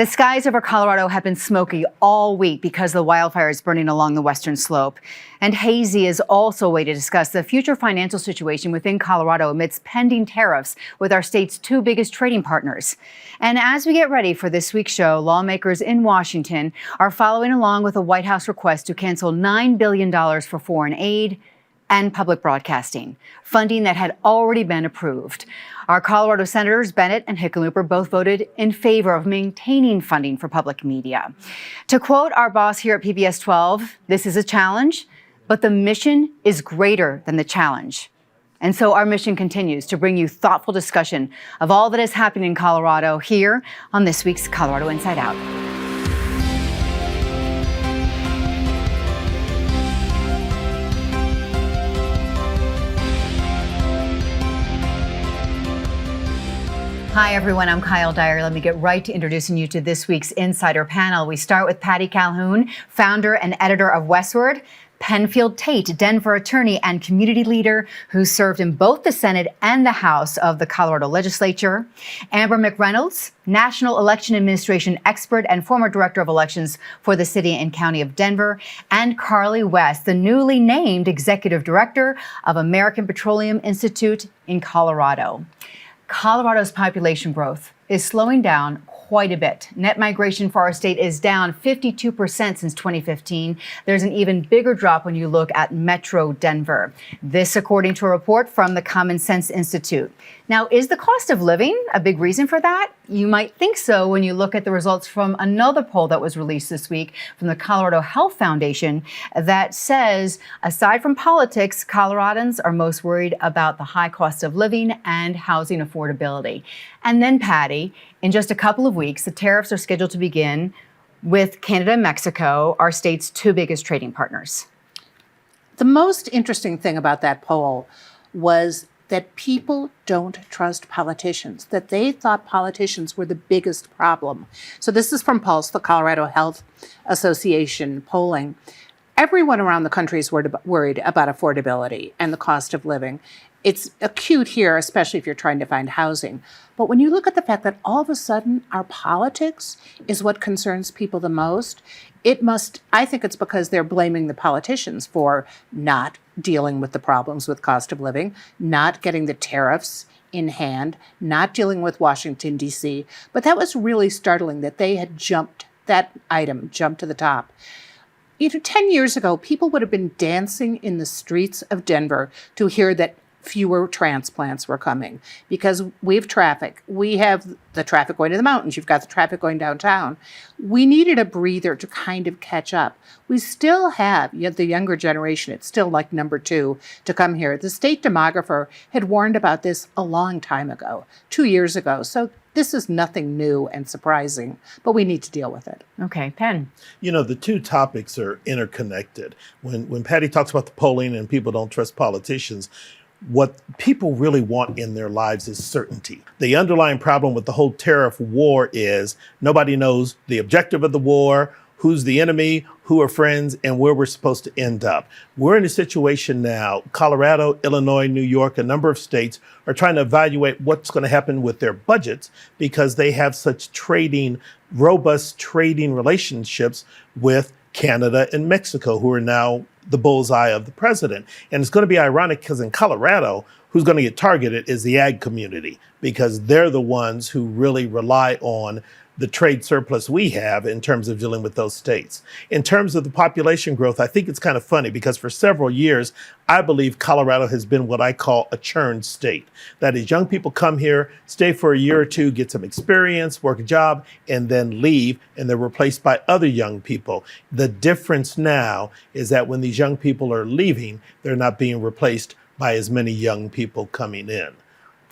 The skies over Colorado have been smoky all week because the wildfires burning along the western slope. And hazy is also a way to discuss the future financial situation within Colorado amidst pending tariffs with our state's two biggest trading partners. And as we get ready for this week's show, lawmakers in Washington are following along with a White House request to cancel $9 billion for foreign aid and public broadcasting, funding that had already been approved. Our Colorado Senators Bennett and Hickenlooper both voted in favor of maintaining funding for public media. To quote our boss here at PBS 12, this is a challenge, but the mission is greater than the challenge. And so our mission continues to bring you thoughtful discussion of all that is happening in Colorado here on this week's Colorado Inside Out. Hi, everyone. I'm Kyle Dyer. Let me get right to introducing you to this week's Insider panel. We start with Patty Calhoun, founder and editor of Westward, Penfield Tate, Denver attorney and community leader who served in both the Senate and the House of the Colorado Legislature, Amber McReynolds, National Election Administration expert and former director of elections for the city and county of Denver, and Carly West, the newly named executive director of American Petroleum Institute in Colorado. Colorado's population growth is slowing down quite a bit. Net migration for our state is down 52% since 2015. There's an even bigger drop when you look at Metro Denver. This, according to a report from the Common Sense Institute. Now, is the cost of living a big reason for that? You might think so when you look at the results from another poll that was released this week from the Colorado Health Foundation that says, aside from politics, Coloradans are most worried about the high cost of living and housing affordability. And then, Patty, in just a couple of weeks, the tariffs are scheduled to begin with Canada and Mexico, our state's two biggest trading partners. The most interesting thing about that poll was that people don't trust politicians, that they thought politicians were the biggest problem. So this is from Pulse, the Colorado Health Association polling. Everyone around the country is worried about affordability and the cost of living. It's acute here, especially if you're trying to find housing. But when you look at the fact that all of a sudden our politics is what concerns people the most, I think it's because they're blaming the politicians for not dealing with the problems with cost of living, not getting the tariffs in hand, not dealing with Washington, D.C. But that was really startling that they had that item jumped to the top. 10 years ago, people would have been dancing in the streets of Denver to hear that fewer transplants were coming because we have traffic. We have the traffic going to the mountains. You've got the traffic going downtown. We needed a breather to kind of catch up. We still have the younger generation. It's still like number 2 to come here. The state demographer had warned about this a long time ago, 2 years ago. So this is nothing new and surprising, but we need to deal with it. Okay, Penn. The two topics are interconnected. When Patty talks about the polling and people don't trust politicians, what people really want in their lives is certainty. The underlying problem with the whole tariff war is nobody knows the objective of the war, who's the enemy, who are friends, and where we're supposed to end up. We're in a situation now, Colorado, Illinois, New York, a number of states are trying to evaluate what's going to happen with their budgets because they have such robust trading relationships with Canada and Mexico, who are now the bullseye of the president. And it's going to be ironic because in Colorado, who's going to get targeted is the ag community because they're the ones who really rely on the trade surplus we have in terms of dealing with those states. In terms of the population growth, I think it's kind of funny because for several years, I believe Colorado has been what I call a churn state. That is, young people come here, stay for a year or two, get some experience, work a job, and then leave, and they're replaced by other young people. The difference now is that when these young people are leaving, they're not being replaced by as many young people coming in.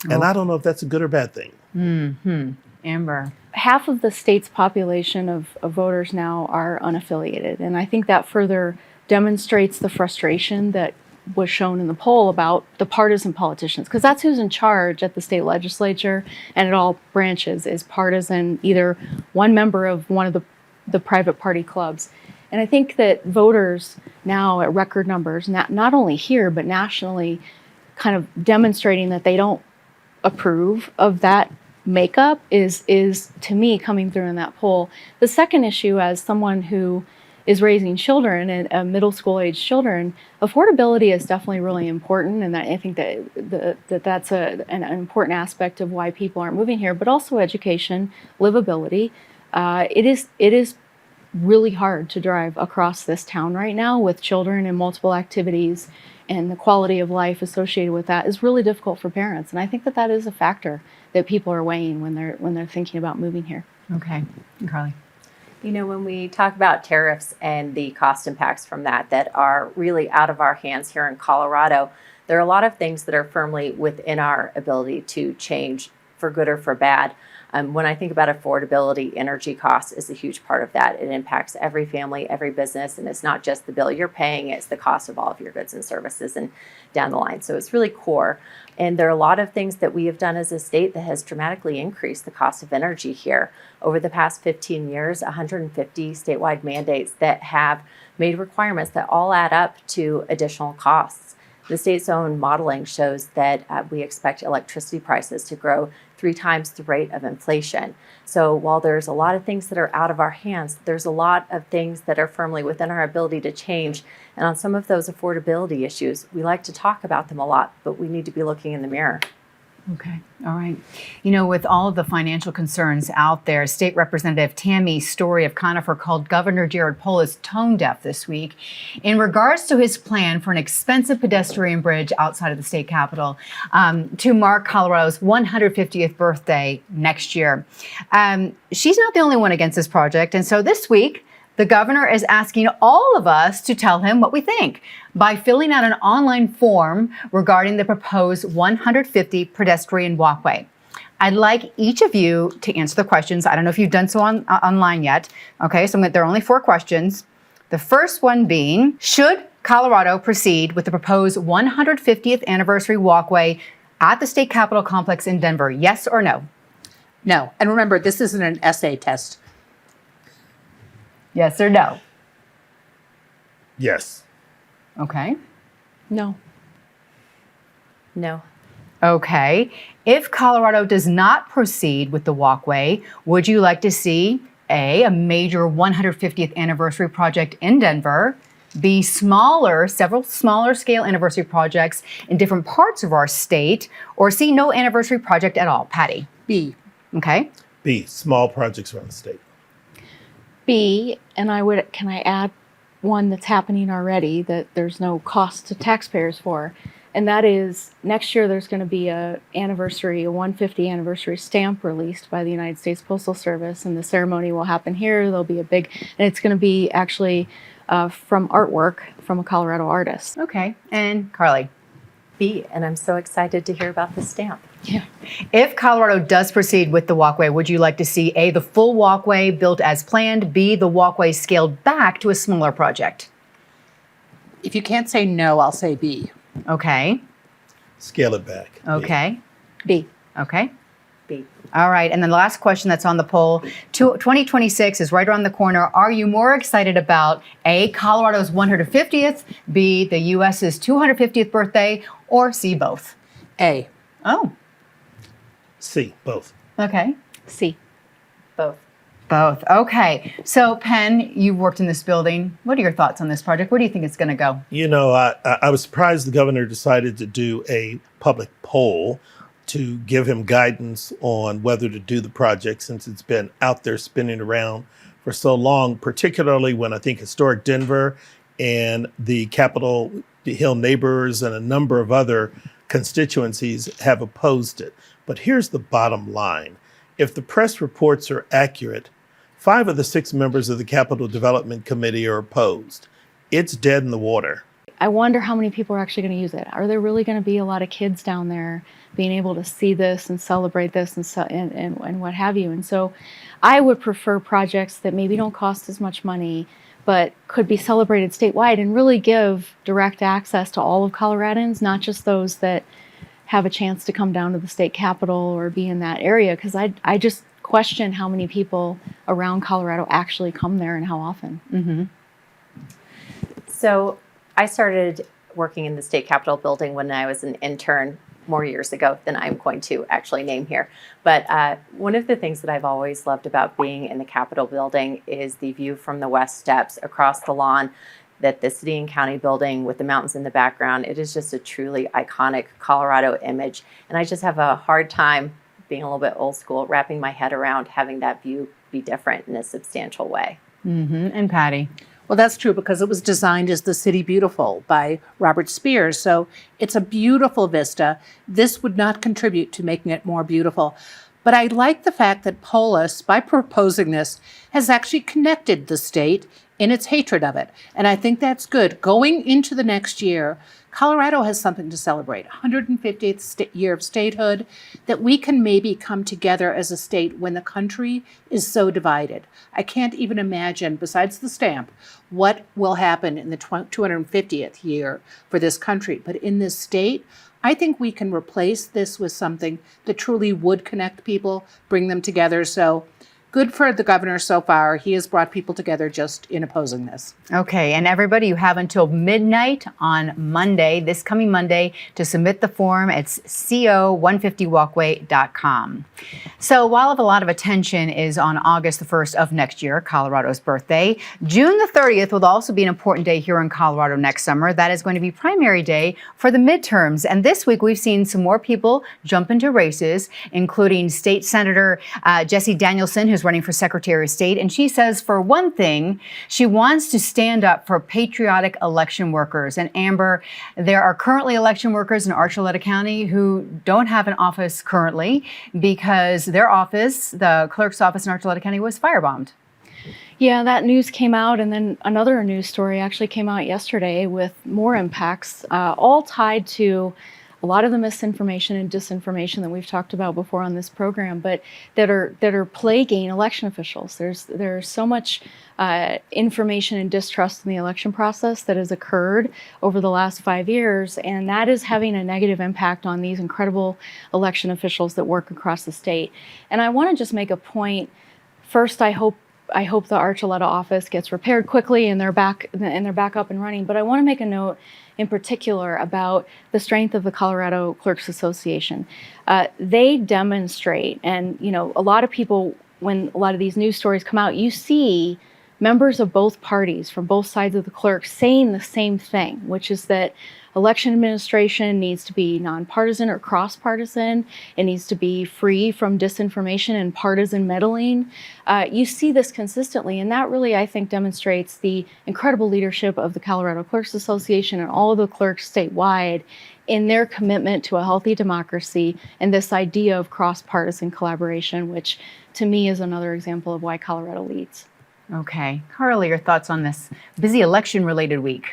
And I don't know if that's a good or bad thing. Mm-hmm. Amber. Half of the state's population of voters now are unaffiliated. And I think that further demonstrates the frustration that was shown in the poll about the partisan politicians, because that's who's in charge at the state legislature and at all branches is partisan, either one member of one of the private party clubs. And I think that voters now at record numbers, not only here, but nationally, kind of demonstrating that they don't approve of that makeup is to me coming through in that poll. The second issue, as someone who is raising children and middle school age children, affordability is definitely really important, and I think that that's an important aspect of why people aren't moving here. But also education, livability. It is really hard to drive across this town right now with children and multiple activities, and the quality of life associated with that is really difficult for parents. And I think that that is a factor that people are weighing when they're thinking about moving here. Okay. And Carly. You know, when we talk about tariffs and the cost impacts from that are really out of our hands here in Colorado, there are a lot of things that are firmly within our ability to change for good or for bad. When I think about affordability, energy costs is a huge part of that. It impacts every family, every business, and it's not just the bill you're paying, it's the cost of all of your goods and services and down the line. So it's really core. And there are a lot of things that we have done as a state that has dramatically increased the cost of energy here. Over the past 15 years, 150 statewide mandates that have made requirements that all add up to additional costs. The state's own modeling shows that we expect electricity prices to grow 3 times the rate of inflation. So while there's a lot of things that are out of our hands, there's a lot of things that are firmly within our ability to change. And on some of those affordability issues, we like to talk about them a lot, but we need to be looking in the mirror. Okay. All right. You know, with all of the financial concerns out there, State Representative Tammy Story of Conifer called Governor Jared Polis tone deaf this week in regards to his plan for an expensive pedestrian bridge outside of the state capitol to mark Colorado's 150th birthday next year. She's not the only one against this project. And so this week, the governor is asking all of us to tell him what we think by filling out an online form regarding the proposed 150 pedestrian walkway. I'd like each of you to answer the questions. I don't know if you've done so online yet. Okay, so there are only 4 questions. The first one being, should Colorado proceed with the proposed 150th anniversary walkway at the state capitol complex in Denver? Yes or no? No. And remember, this isn't an essay test. Yes or no? Yes. Okay. No. No. Okay. If Colorado does not proceed with the walkway, would you like to see A, a major 150th anniversary project in Denver, B, several smaller scale anniversary projects in different parts of our state, or C, no anniversary project at all? Patty? B. Okay. B, small projects around the state. B, and can I add one that's happening already that there's no cost to taxpayers for, and that is next year there's going to be a 150 anniversary stamp released by the United States Postal Service, and the ceremony will happen here. There'll be and it's going to be actually from artwork from a Colorado artist. Okay. And Carly? B, and I'm so excited to hear about the stamp. Yeah. If Colorado does proceed with the walkway, would you like to see A, the full walkway built as planned, B, the walkway scaled back to a smaller project? If you can't say no, I'll say B. Okay. Scale it back. B. Okay. B. Okay. B. All right. And then the last question that's on the poll, 2026 is right around the corner. Are you more excited about A, Colorado's 150th, B, the U.S.'s 250th birthday, or C, both? A. Oh, C, both. okay. C. Both. Both. Okay. So, Penn, you've worked in this building. What are your thoughts on this project? Where do you think it's going to go? You know, I was surprised the governor decided to do a public poll to give him guidance on whether to do the project, since it's been out there spinning around for so long, particularly when I think historic Denver and the Capitol Hill neighbors and a number of other constituencies have opposed it. But here's the bottom line. If the press reports are accurate, 5 of the 6 members of the Capitol Development Committee are opposed. It's dead in the water. I wonder how many people are actually going to use it. Are there really going to be a lot of kids down there being able to see this and celebrate this and what have you? And so I would prefer projects that maybe don't cost as much money, but could be celebrated statewide and really give direct access to all of Coloradans, not just those that have a chance to come down to the state capitol or be in that area. Because I just question how many people around Colorado actually come there and how often. Mm-hmm. So I started working in the state capitol building when I was an intern more years ago than I'm going to actually name here. But one of the things that I've always loved about being in the Capitol building is the view from the West Steps across the lawn, that the city and county building with the mountains in the background, it is just a truly iconic Colorado image. And I just have a hard time, being a little bit old school, wrapping my head around having that view be different in a substantial way. And Patty? Well, that's true because it was designed as the City Beautiful by Robert Spears. So it's a beautiful vista. This would not contribute to making it more beautiful. But I like the fact that Polis, by proposing this, has actually connected the state in its hatred of it. And I think that's good. Going into the next year, Colorado has something to celebrate, 150th year of statehood, that we can maybe come together as a state when the country is so divided. I can't even imagine, besides the stamp, what will happen in the 250th year for this country. But in this state, I think we can replace this with something that truly would connect people, bring them together. So good for the governor so far. He has brought people together just in opposing this. Okay, and everybody, you have until midnight on Monday, this coming Monday, to submit the form. It's co150walkway.com. So while a lot of attention is on August the 1st of next year, Colorado's birthday, June the 30th will also be an important day here in Colorado next summer. That is going to be primary day for the midterms. And this week, we've seen some more people jump into races, including State Senator Jessie Danielson, who's running for Secretary of State. And she says, for one thing, she wants to stand up for patriotic election workers. And Amber, there are currently election workers in Archuleta County who don't have an office currently because their office, the clerk's office in Archuleta County, was firebombed. Yeah, that news came out, and then another news story actually came out yesterday with more impacts, all tied to a lot of the misinformation and disinformation that we've talked about before on this program, but that are plaguing election officials. There's so much information and distrust in the election process that has occurred over the last 5 years, and that is having a negative impact on these incredible election officials that work across the state. And I want to just make a point. First, I hope the Archuleta office gets repaired quickly and they're back up and running. But I want to make a note in particular about the strength of the Colorado Clerks Association. They demonstrate, and a lot of people, when a lot of these news stories come out, you see members of both parties from both sides of the clerks saying the same thing, which is that election administration needs to be nonpartisan or cross-partisan. It needs to be free from disinformation and partisan meddling. You see this consistently, and that really, I think, demonstrates the incredible leadership of the Colorado Clerks Association and all of the clerks statewide in their commitment to a healthy democracy and this idea of cross-partisan collaboration, which to me is another example of why Colorado leads. Okay. Carly, your thoughts on this busy election-related week?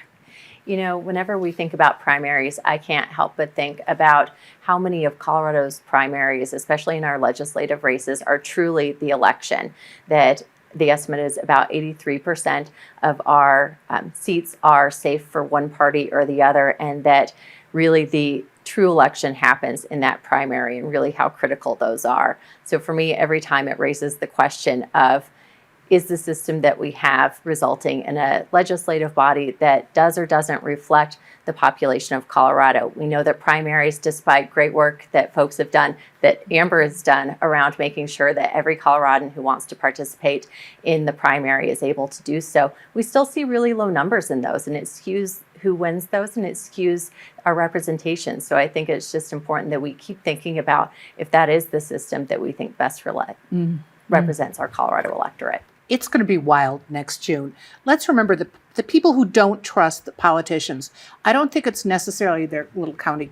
Whenever we think about primaries, I can't help but think about how many of Colorado's primaries, especially in our legislative races, are truly the election. That the estimate is about 83% of our seats are safe for one party or the other, and that really the true election happens in that primary and really how critical those are. So for me, every time it raises the question of, is the system that we have resulting in a legislative body that does or doesn't reflect the population of Colorado? We know that primaries, despite great work that folks have done, that Amber has done around making sure that every Coloradan who wants to participate in the primary is able to do so, we still see really low numbers in those, and it skews who wins those and it skews our representation. So I think it's just important that we keep thinking about if that is the system that we think best represents our Colorado electorate. It's going to be wild next June. Let's remember the people who don't trust the politicians. I don't think it's necessarily their county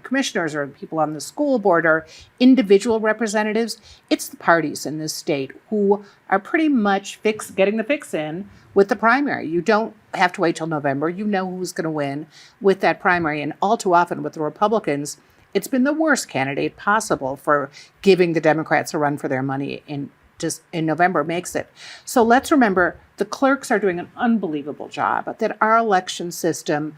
commissioners or people on the school board or individual representatives. It's the parties in this state who are pretty much getting the fix in with the primary. You don't have to wait till November. You know who's going to win with that primary. And all too often with the Republicans, it's been the worst candidate possible for giving the Democrats a run for their money in November makes it. So let's remember the clerks are doing an unbelievable job, that our election system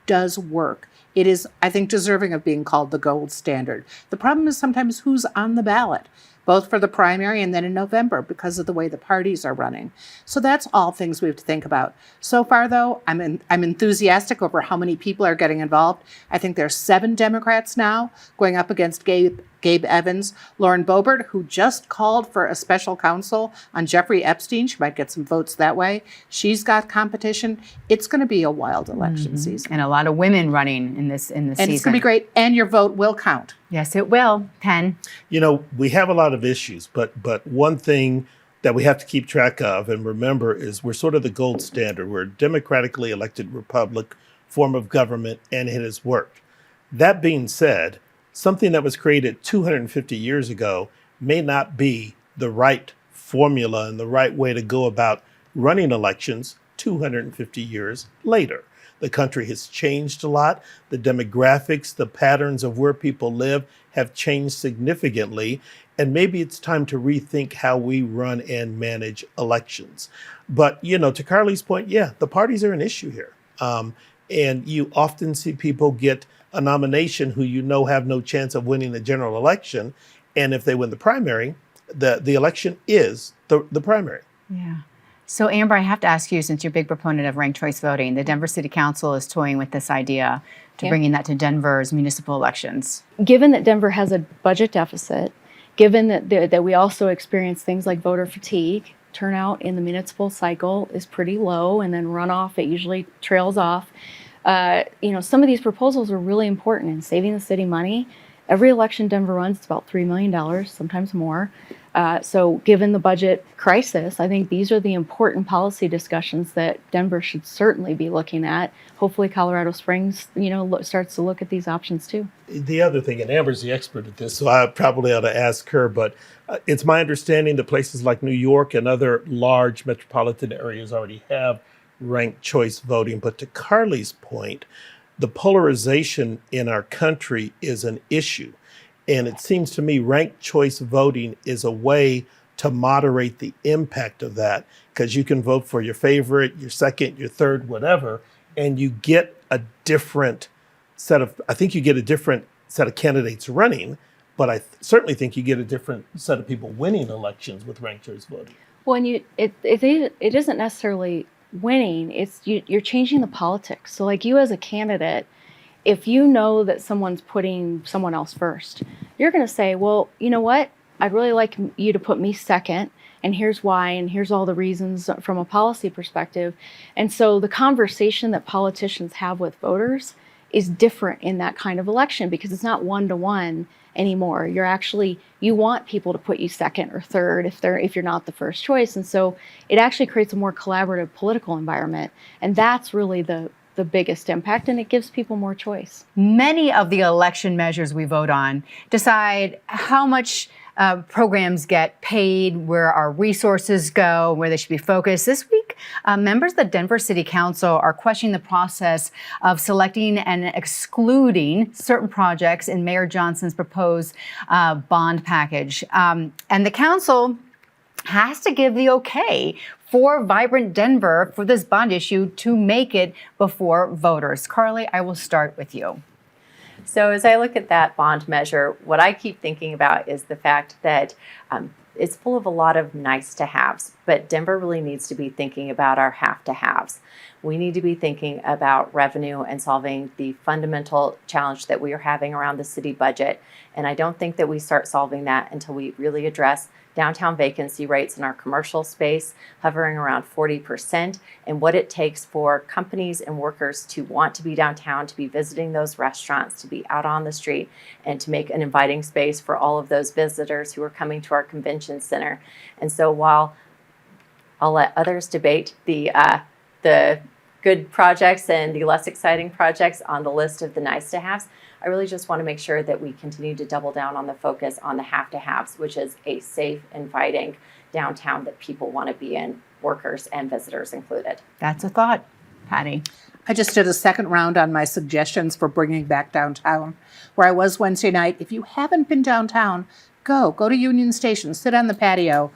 does work. It is, I think, deserving of being called the gold standard. The problem is sometimes who's on the ballot. both for the primary and then in November because of the way the parties are running. So that's all things we have to think about. So far, though, I'm enthusiastic over how many people are getting involved. I think there's 7 Democrats now going up against Gabe Evans, Lauren Boebert, who just called for a special counsel on Jeffrey Epstein. She might get some votes that way. She's got competition. It's going to be a wild election season. And a lot of women running in this And season. it's going to be great. And your vote will count. Yes, it will. Penn. You know, we have a lot of issues, but one thing that we have to keep track of and remember is we're sort of the gold standard. We're a democratically elected republic form of government, and it has worked. That being said, something that was created 250 years ago may not be the right formula and the right way to go about running elections 250 years later. The country has changed a lot. The demographics, the patterns of where people live have changed significantly. And maybe it's time to rethink how we run and manage elections. But, you know, to Carly's point, yeah, the parties are an issue here. And you often see people get a nomination who you know have no chance of winning the general election. And if they win the primary, the election is the primary. Yeah. So, Amber, I have to ask you, since you're a big proponent of ranked choice voting, the Denver City Council is toying with this idea to bringing that to Denver's municipal elections. Given that Denver has a budget deficit, given that we also experience things like voter fatigue, turnout in the municipal cycle is pretty low, and then runoff, it usually trails off. Some of these proposals are really important in saving the city money. Every election Denver runs, it's about $3 million, sometimes more. So given the budget crisis, I think these are the important policy discussions that Denver should certainly be looking at. Hopefully Colorado Springs, starts to look at these options too. The other thing, and Amber's the expert at this, so I probably ought to ask her, but it's my understanding that places like New York and other large metropolitan areas already have ranked choice voting. But to Carly's point, the polarization in our country is an issue. And it seems to me ranked choice voting is a way to moderate the impact of that, because you can vote for your favorite, your second, your third, whatever, and you get a different set of candidates running, but I certainly think you get a different set of people winning elections with ranked choice voting. Well, and it isn't necessarily winning, it's you're changing the politics. So like you as a candidate, if you know that someone's putting someone else first, you're going to say, well, you know what? I'd really like you to put me second, and here's why, and here's all the reasons from a policy perspective. And so the conversation that politicians have with voters is different in that kind of election, because it's not one-to-one anymore. You want people to put you second or third if you're not the first choice. And so it actually creates a more collaborative political environment. And that's really the biggest impact, and it gives people more choice. Many of the election measures we vote on decide how much programs get paid, where our resources go, where they should be focused. This week, members of the Denver City Council are questioning the process of selecting and excluding certain projects in Mayor Johnson's proposed bond package. And the council has to give the okay for Vibrant Denver, for this bond issue, to make it before voters. Carly, I will start with you. So as I look at that bond measure, what I keep thinking about is the fact that it's full of a lot of nice to haves, but Denver really needs to be thinking about our have to haves. We need to be thinking about revenue and solving the fundamental challenge that we are having around the city budget. And I don't think that we start solving that until we really address downtown vacancy rates in our commercial space, hovering around 40%, and what it takes for companies and workers to want to be downtown, to be visiting those restaurants, to be out on the street, and to make an inviting space for all of those visitors who are coming to our convention center. And so while I'll let others debate the good projects and the less exciting projects on the list of the nice to haves, I really just want to make sure that we continue to double down on the focus on the have to haves, which is a safe, inviting downtown that people want to be in, workers and visitors included. That's a thought. Patty. I just did a second round on my suggestions for bringing back downtown, where I was Wednesday night. If you haven't been downtown, go to Union Station, sit on the patio.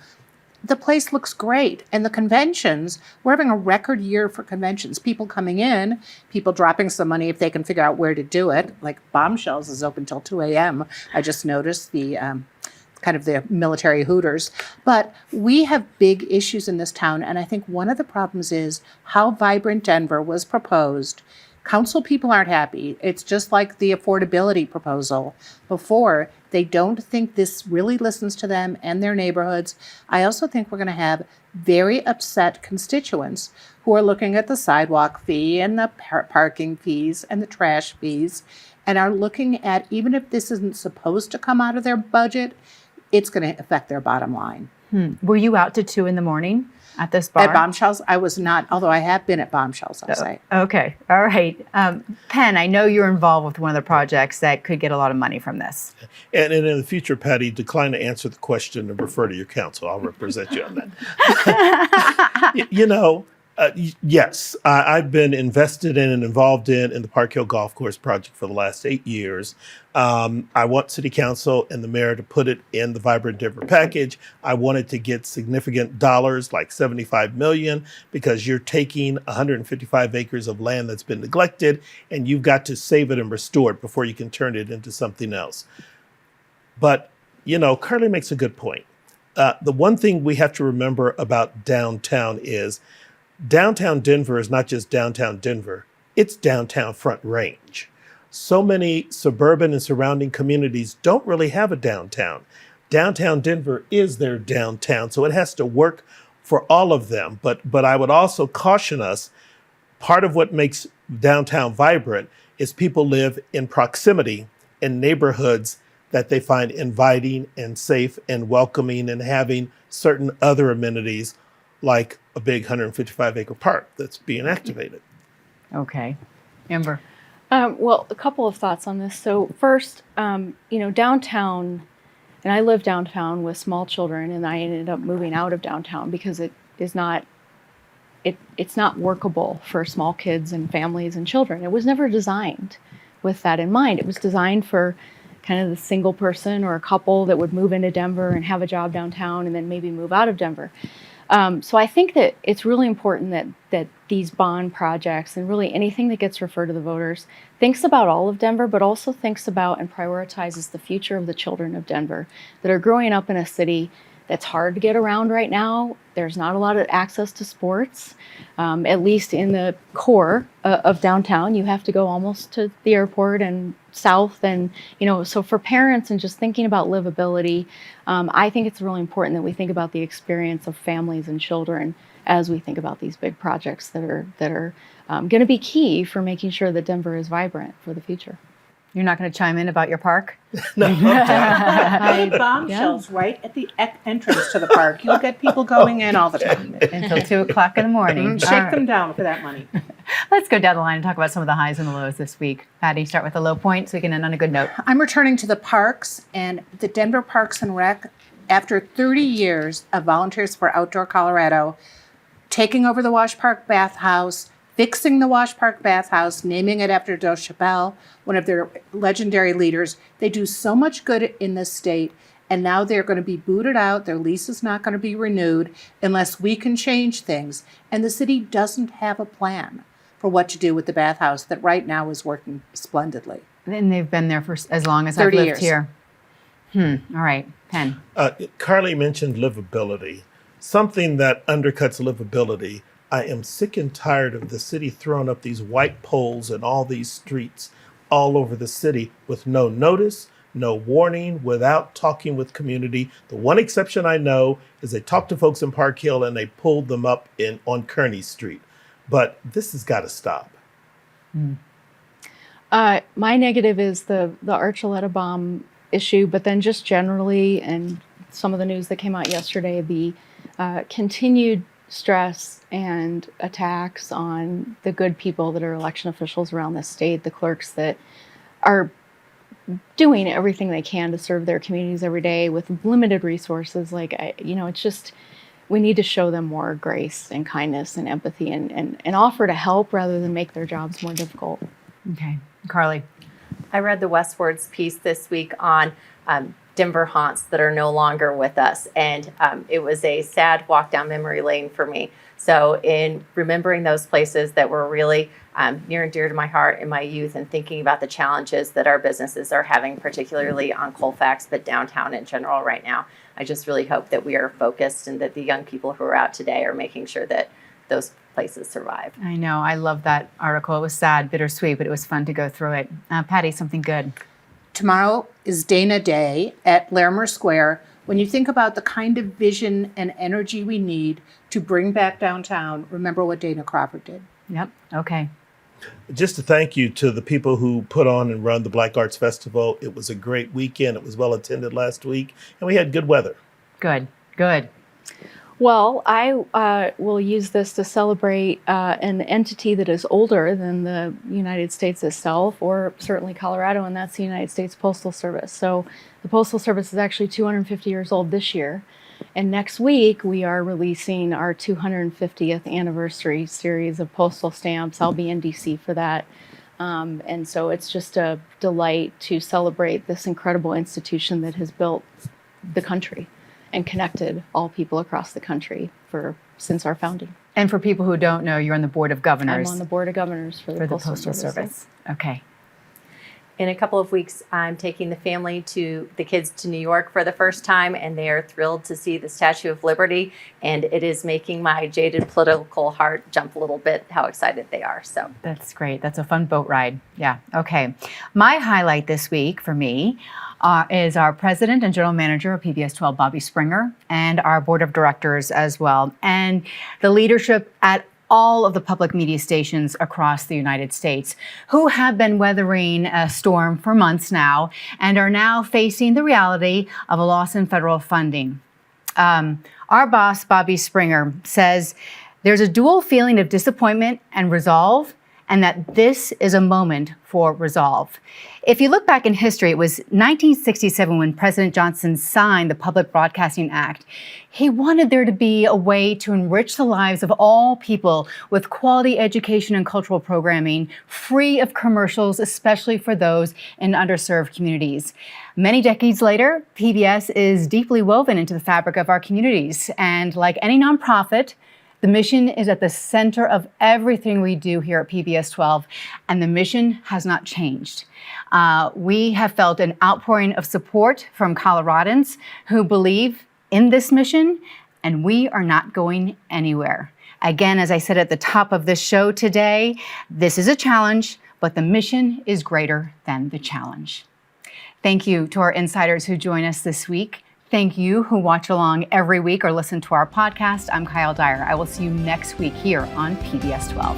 The place looks great. And the conventions, we're having a record year for conventions. People coming in, people dropping some money if they can figure out where to do it. Like Bombshells is open till 2 a.m. I just noticed the kind of the military hooters. But we have big issues in this town, and I think one of the problems is how vibrant Denver was proposed. Council people aren't happy. It's just like the affordability proposal before. They don't think this really listens to them and their neighborhoods. I also think we're going to have very upset constituents who are looking at the sidewalk fee and the parking fees and the trash fees and are looking at, even if this isn't supposed to come out of their budget, it's going to affect their bottom line. Were you out to 2 a.m. at this bar? At Bombshells, I was not, although I have been at Bombshells, I'll say. Okay. All right. Penn, I know you're involved with one of the projects that could get a lot of money from this. And in the future, Patty, decline to answer the question and refer to your counsel. I'll represent you on that. Yes, I've been invested in and involved in the Park Hill Golf Course project for the last 8 years. I want City Council and the mayor to put it in the Vibrant Denver package. I wanted to get significant dollars, like $75 million, because you're taking 155 acres of land that's been neglected, and you've got to save it and restore it before you can turn it into something else. But, Carly makes a good point. The one thing we have to remember about downtown is downtown Denver is not just downtown Denver, it's downtown Front Range. So many suburban and surrounding communities don't really have a downtown. Downtown Denver is their downtown, so it has to work for all of them. But I would also caution us, part of what makes downtown vibrant is people live in proximity in neighborhoods that they find inviting and safe and welcoming and having certain other amenities like a big 155-acre park that's being activated. Okay. Amber. Well, a couple of thoughts on this. So first, downtown, and I live downtown with small children, and I ended up moving out of downtown because it's not workable for small kids and families and children. It was never designed with that in mind. It was designed for kind of the single person or a couple that would move into Denver and have a job downtown and then maybe move out of Denver. So I think that it's really important that these bond projects and really anything that gets referred to the voters thinks about all of Denver, but also thinks about and prioritizes the future of the children of Denver that are growing up in a city that's hard to get around right now. There's not a lot of access to sports, at least in the core of downtown. You have to go almost to the airport and south. And, so for parents and just thinking about livability, I think it's really important that we think about the experience of families and children as we think about these big projects that are going to be key for making sure that Denver is vibrant for the future. You're not going to chime in about your park? No. Bombshells right at the entrance to the park. You'll get people going in all the time. Until 2 o'clock in the morning. Shake them down for that money. Let's go down the line and talk about some of the highs and the lows this week. Patty, start with the low point so we can end on a good note. I'm returning to the parks and the Denver Parks and Rec. After 30 years of Volunteers for Outdoor Colorado, taking over the Wash Park Bathhouse, fixing the Wash Park Bathhouse, naming it after Joe Chappelle, one of their legendary leaders. They do so much good in this state, and now they're going to be booted out. Their lease is not going to be renewed unless we can change things. And the city doesn't have a plan for what to do with the bathhouse that right now is working splendidly. And they've been there for as long as I've 30 lived years. here. All right, Penn. Carly mentioned livability. Something that undercuts livability. I am sick and tired of the city throwing up these white poles in all these streets all over the city with no notice, no warning, without talking with community. The one exception I know is they talked to folks in Park Hill and they pulled them up on Kearney Street. But this has got to stop. My negative is the Archuleta bomb issue, but then just generally, and some of the news that came out yesterday, the continued stress and attacks on the good people that are election officials around this state, the clerks that are doing everything they can to serve their communities every day with limited resources. It's just, we need to show them more grace and kindness and empathy and offer to help rather than make their jobs more difficult. Okay. Carly. I read the Westward's piece this week on Denver haunts that are no longer with us. And it was a sad walk down memory lane for me. So in remembering those places that were really near and dear to my heart in my youth, and thinking about the challenges that our businesses are having, particularly on Colfax, but downtown in general right now. I just really hope that we are focused and that the young people who are out today are making sure that those places survive. I know. I love that article. It was sad, bittersweet, but it was fun to go through it. Patty, something good. Tomorrow is Dana Day at Larimer Square. When you think about the kind of vision and energy we need to bring back downtown, remember what Dana Crawford did. Yep. Okay. Just to thank you to the people who put on and run the Black Arts Festival. It was a great weekend. It was well attended last week, and we had good weather. Good. Good. Well, I will use this to celebrate an entity that is older than the United States itself, or certainly Colorado, and that's the United States Postal Service. So the Postal Service is actually 250 years old this year. And next week, we are releasing our 250th anniversary series of postal stamps. I'll be in DC for that. And so it's just a delight to celebrate this incredible institution that has built the country and connected all people across the country since our founding. And for people who don't know, you're on the Board of Governors. I'm on the Board of Governors for the Postal Service. Okay. In a couple of weeks, I'm taking the kids to New York for the first time, and they are thrilled to see the Statue of Liberty, and it is making my jaded political heart jump a little bit how excited they are. So That's great. That's a fun boat ride. Yeah. Okay. My highlight this week for me is our president and general manager of PBS 12, Bobby Springer, and our board of directors as well, and the leadership at all of the public media stations across the United States who have been weathering a storm for months now and are now facing the reality of a loss in federal funding. Our boss, Bobby Springer, says there's a dual feeling of disappointment and resolve, and that this is a moment for resolve. If you look back in history, it was 1967 when President Johnson signed the Public Broadcasting Act. He wanted there to be a way to enrich the lives of all people with quality education and cultural programming, free of commercials, especially for those in underserved communities. Many decades later, PBS is deeply woven into the fabric of our communities. And like any nonprofit, the mission is at the center of everything we do here at PBS 12, and the mission has not changed. We have felt an outpouring of support from Coloradans who believe in this mission, and we are not going anywhere. Again, as I said at the top of this show today, this is a challenge, but the mission is greater than the challenge. Thank you to our insiders who join us this week. Thank you who watch along every week or listen to our podcast. I'm Kyle Dyer. I will see you next week here on PBS 12.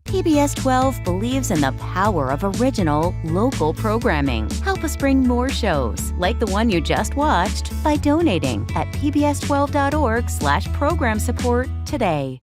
PBS 12 believes in the power of original, local programming. Help us bring more shows, like the one you just watched, by donating at pbs12.org/program support today.